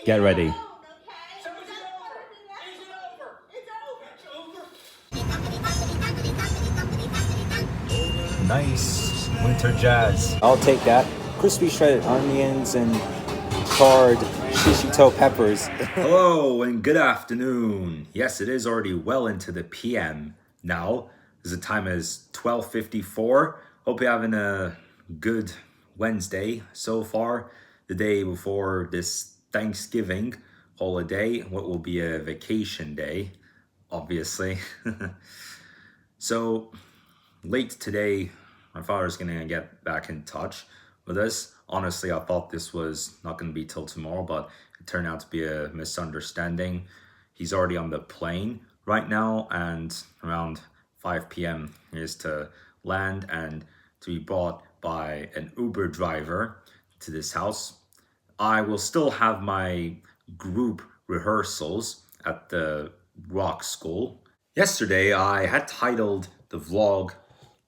Get ready. Nice winter jazz. I'll take that. Crispy shredded onions and charred shishito peppers. Hello and good afternoon. Yes, it is already well into the PM now. The time is 12:54. Hope you're having a good Wednesday so far. The day before this Thanksgiving holiday, what will be a vacation day, obviously. So late today, my father's gonna get back in touch with us. Honestly, I thought this was not gonna be till tomorrow, but it turned out to be a misunderstanding. He's already on the plane right now, and around 5 p.m. he is to land and to be brought by an Uber driver to this house. I will still have my group rehearsals at the rock school. Yesterday, I had titled the vlog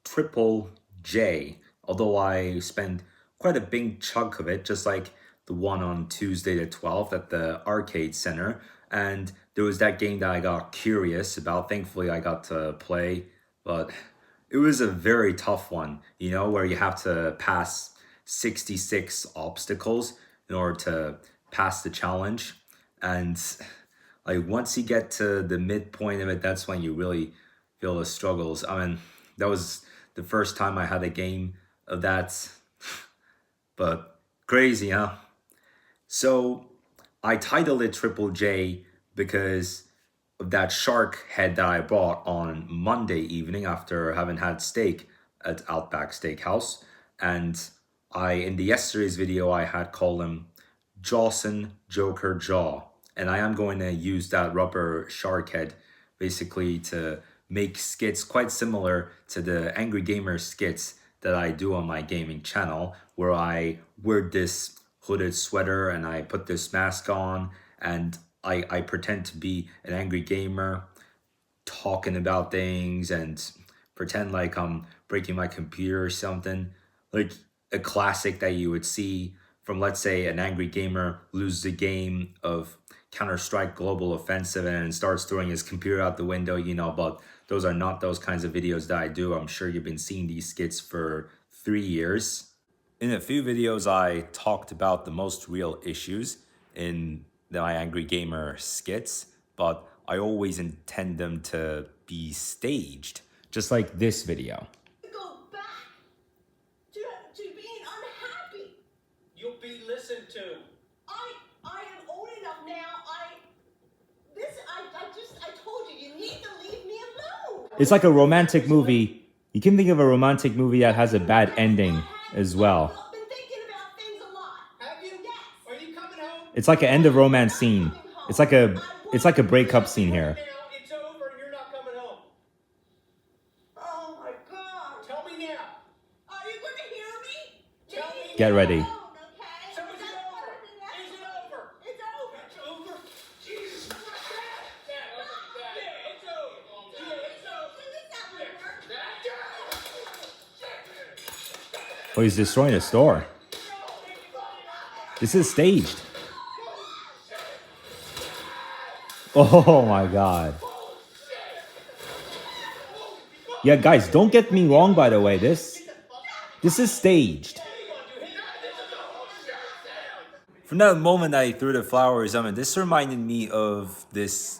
Triple J, although I spent quite a big chunk of it, just like the one on Tuesday the 12th at the arcade center. And there was that game that I got curious about. Thankfully, I got to play, but it was a very tough one, where you have to pass 66 obstacles in order to pass the challenge. And like once you get to the midpoint of it, that's when you really feel the struggles. I mean, that was the first time I had a game of that, but crazy, huh? So I titled it Triple J because of that shark head that I bought on Monday evening after having had steak at Outback Steakhouse. And in the yesterday's video, I had called him Jawson Joker Jaw. And I am going to use that rubber shark head basically to make skits quite similar to the Angry Gamer skits that I do on my gaming channel, where I wear this hooded sweater and I put this mask on and I pretend to be an angry gamer talking about things and pretend like I'm breaking my computer or something. Like a classic that you would see from, let's say, an angry gamer loses the game of Counter-Strike Global Offensive and starts throwing his computer out the window, but those are not those kinds of videos that I do. I'm sure you've been seeing these skits for 3 years. In a few videos, I talked about the most real issues in my Angry Gamer skits, but I always intend them to be staged, just like this video. Go back to being unhappy. You'll be listened to. I am old enough now. I told you, you need to leave me alone. It's like a romantic movie. You can think of a romantic movie that has a bad ending as well. I've been thinking about things a lot. Have you? Yes. Are you coming home? It's like an end of romance scene. It's like a breakup scene here. Now it's over and you're not coming home. Oh my God. Tell me now. Are you going to hear me? Tell me. Get ready. So is it over? Is it over? It's over. It's over. Jesus. Dad, it's over. It's over. Oh, he's destroying the store. This is staged. Oh my God. Yeah, guys, don't get me wrong, by the way. This is staged. From that moment that he threw the flowers, this reminded me of this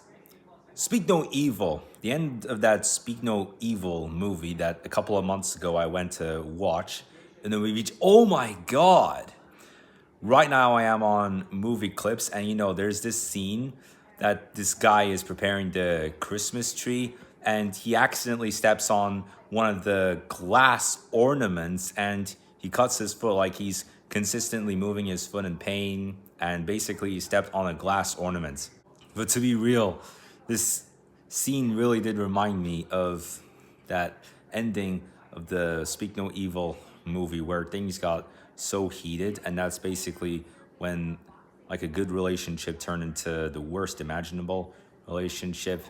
Speak No Evil, the end of that Speak No Evil movie that a couple of months ago I went to watch. And then we reached, oh my God. Right now I am on movie clips and there's this scene that this guy is preparing the Christmas tree and he accidentally steps on one of the glass ornaments and he cuts his foot, like he's consistently moving his foot in pain, and basically he stepped on a glass ornament. But to be real, this scene really did remind me of that ending of the Speak No Evil movie where things got so heated, and that's basically when like a good relationship turned into the worst imaginable relationship.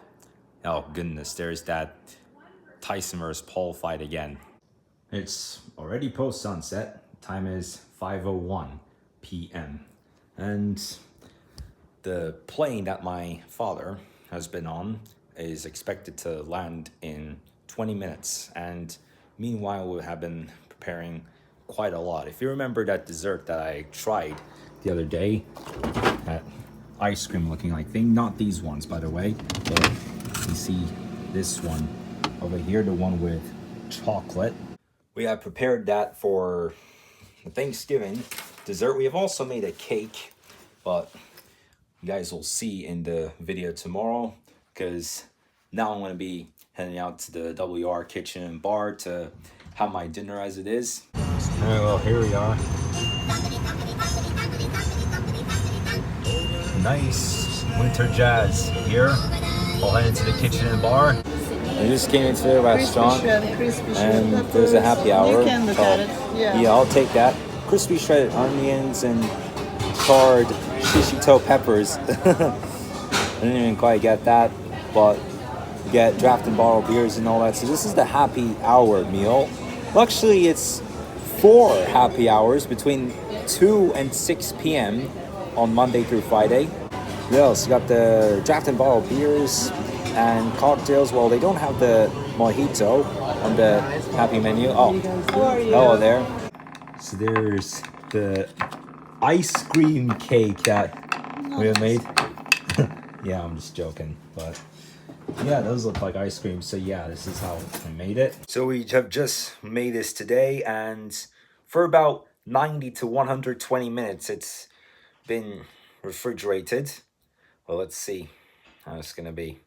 Oh goodness, there's that Tyson versus Paul fight again. It's already post sunset. Time is 5:01 p.m. and the plane that my father has been on is expected to land in 20 minutes. And meanwhile, we have been preparing quite a lot. If you remember that dessert that I tried the other day, that ice cream looking like thing, not these ones, by the way, but you see this one over here, the one with chocolate. We have prepared that for Thanksgiving dessert. We have also made a cake, but you guys will see in the video tomorrow, because now I'm going to be heading out to the WR kitchen and bar to have my dinner as it is. Alright, well, here we are. Nice winter jazz here. I'll head into the kitchen and bar. I just came into the restaurant and there's a happy hour. You can look at it. Yeah, I'll take that. Crispy shredded onions and charred shishito peppers. I didn't even quite get that, but you get draft and bottle beers and all that. So this is the happy hour meal. Well, actually, it's 4 happy hours between 2 and 6 p.m. on Monday through Friday. We also got the draft and bottle beers and cocktails. Well, they don't have the mojito on the happy menu. Oh, hello there. So there's the ice cream cake that we have made. Yeah, I'm just joking, but yeah, those look like ice cream. So yeah, this is how I made it. So we have just made this today, and for about 90 to 120 minutes, it's been refrigerated. Well, let's see how it's gonna be.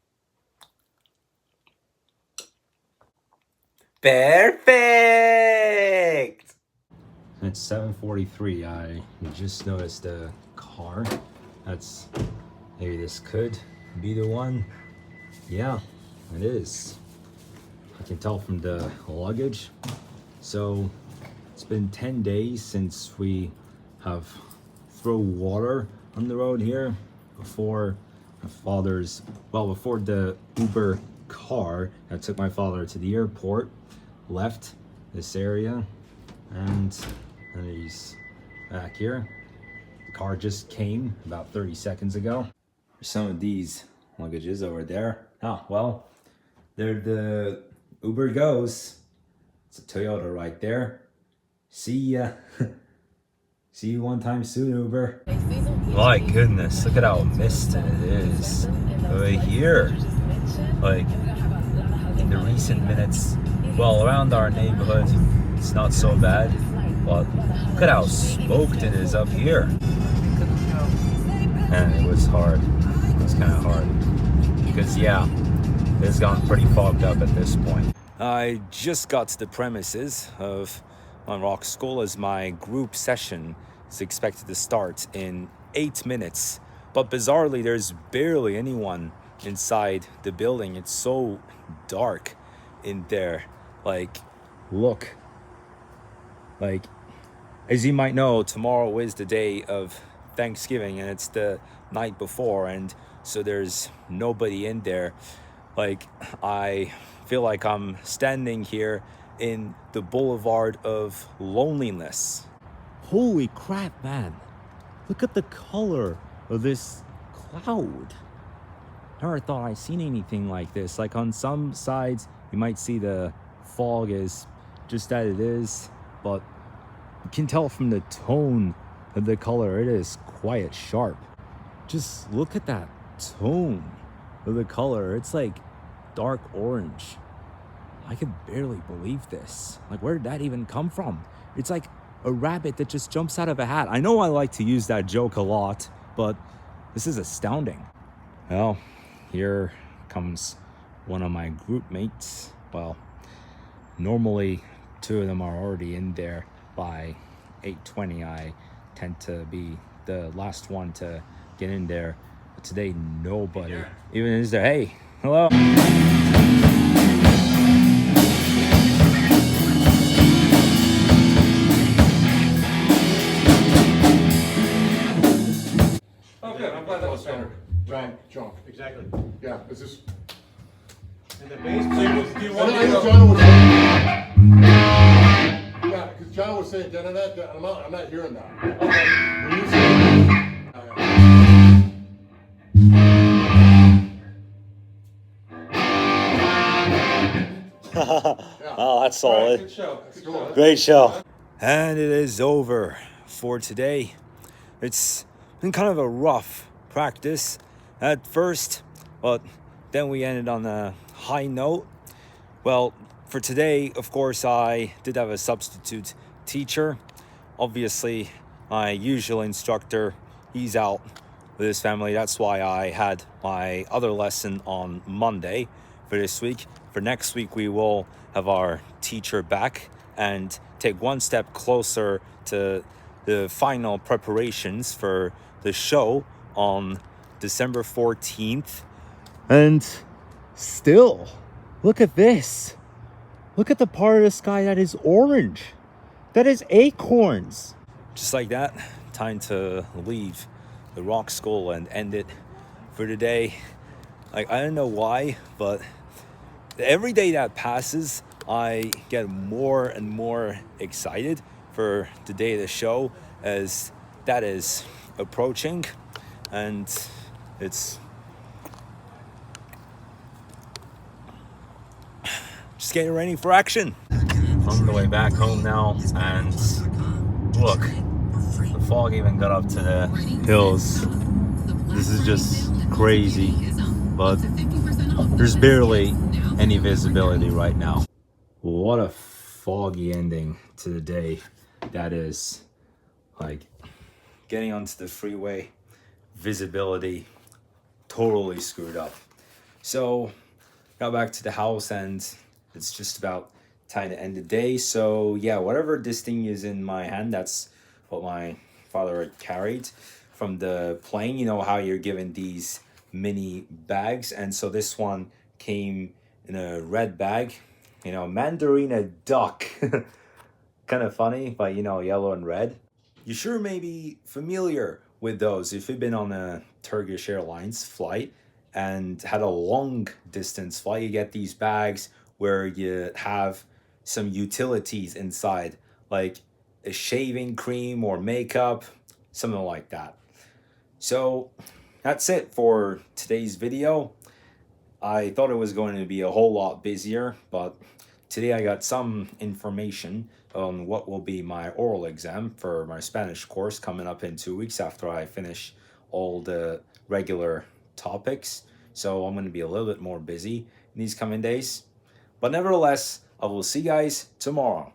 Perfect! It's 7:43. I just noticed the car. That's, maybe this could be the one. Yeah, it is. I can tell from the luggage. So it's been 10 days since we have thrown water on the road here. Before my father's, well, before the Uber car that took my father to the airport left this area, and he's back here. The car just came about 30 seconds ago. There's some of these luggages over there. Oh, well, there the Uber goes. It's a Toyota right there. See ya. See you one time soon, Uber. My goodness, look at how misted it is over here. Like, in the recent minutes, well, around our neighborhood, it's not so bad, but look at how smoked it is up here. And it was hard. It was kind of hard. Because, yeah, it's gone pretty fogged up at this point. I just got to the premises of One Rock School as my group session is expected to start in 8 minutes. But bizarrely, there's barely anyone inside the building. It's so dark in there. Like, look. Like, as you might know, tomorrow is the day of Thanksgiving and it's the night before, and so there's nobody in there. Like, I feel like I'm standing here in the boulevard of loneliness. Holy crap, man. Look at the color of this cloud. Never thought I'd seen anything like this. Like, on some sides, you might see the fog is just as it is, but you can tell from the tone of the color, it is quite sharp. Just look at that tone of the color. It's like dark orange. I can barely believe this. Like, where did that even come from? It's like a rabbit that just jumps out of a hat. I know I like to use that joke a lot, but this is astounding. Well, here comes one of my group mates. Well, normally 2 of them are already in there by 8:20. I tend to be the last one to get in there. But today, nobody even is there. Hey, hello. Oh, good. I'm glad that was better. John, Exactly. yeah, is this? And the bass player was, do you I want know to go? John was saying, yeah, because John was saying, I'm not hearing that. Okay. When you say, That's solid. Good show. Good show. Great show. And it is over for today. It's been kind of a rough practice at first, but then we ended on a high note. Well, for today, of course, I did have a substitute teacher. Obviously, my usual instructor, he's out with his family. That's why I had my other lesson on Monday for this week. For next week, we will have our teacher back and take one step closer to the final preparations for the show on December 14th. And still, look at this. Look at the part of the sky that is orange. That is acorns. Just like that, time to leave the rock school and end it for today. Like, I don't know why, but every day that passes, I get more and more excited for the day of the show as that is approaching, and it's just getting ready for action. On the way back home now, and look, the fog even got up to the hills. This is just crazy, but there's barely any visibility right now. What a foggy ending to the day that is. Like, getting onto the freeway, visibility totally screwed up. So got back to the house and it's just about time to end the day. So yeah, whatever this thing is in my hand, that's what my father had carried from the plane. You know how you're given these mini bags, and so this one came in a red bag, you know, mandarina duck. Kind of funny, but you know, yellow and red. You sure may be familiar with those if you've been on a Turkish Airlines flight and had a long distance flight. You get these bags where you have some utilities inside, like a shaving cream or makeup, something like that. So that's it for today's video. I thought it was going to be a whole lot busier, but today I got some information on what will be my oral exam for my Spanish course coming up in 2 weeks after I finish all the regular topics. So I'm going to be a little bit more busy in these coming days. But nevertheless, I will see you guys tomorrow.